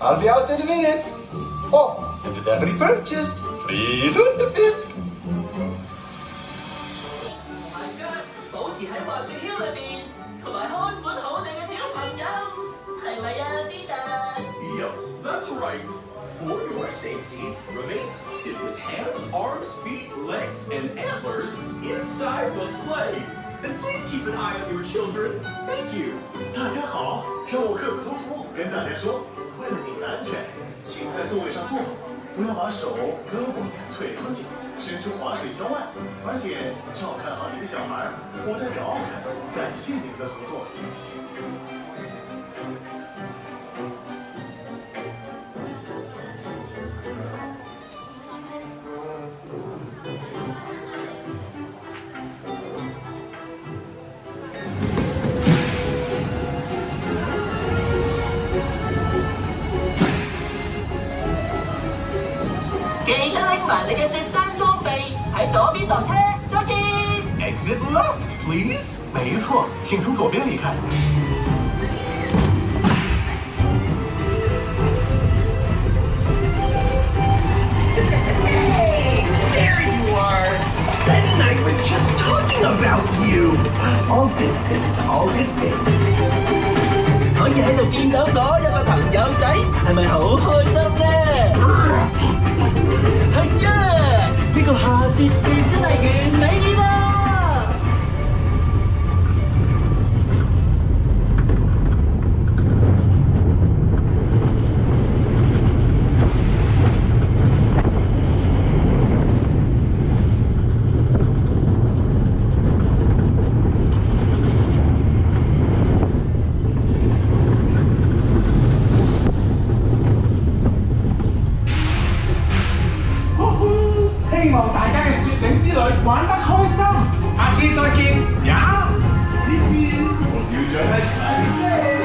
I'll be out in a minute. Oh, and with every purchase, free lutefisk. 保持喺滑雪橇裏邊，同埋看管好你嘅小朋友，係咪啊，斯達 Yep, that's right. For your safety, remain seated with hands, arms, feet, legs, and antlers inside the sleigh. And please keep an eye on your children. Thank you. 大家好，让我克斯托夫跟大家说，为了你们的安全，请在座位上坐好，不要把手、胳膊、腿拖紧，伸出滑水荞外，而且照看好你的小孩。我代表奥肯，感谢你们的合作。記得拎埋你嘅雪山裝備，喺左邊落車，再見。Exit left, please。没错，请从左边离开。Hey, there you are. Sven and I were just talking about you. All good things, all good things. 可以喺度見到所有嘅朋友仔，係咪好開心咧？係啊，呢個下雪節真係完美啦！希望大家嘅雪嶺之旅玩得開心，下次再見呀！呢邊我要咗一齊。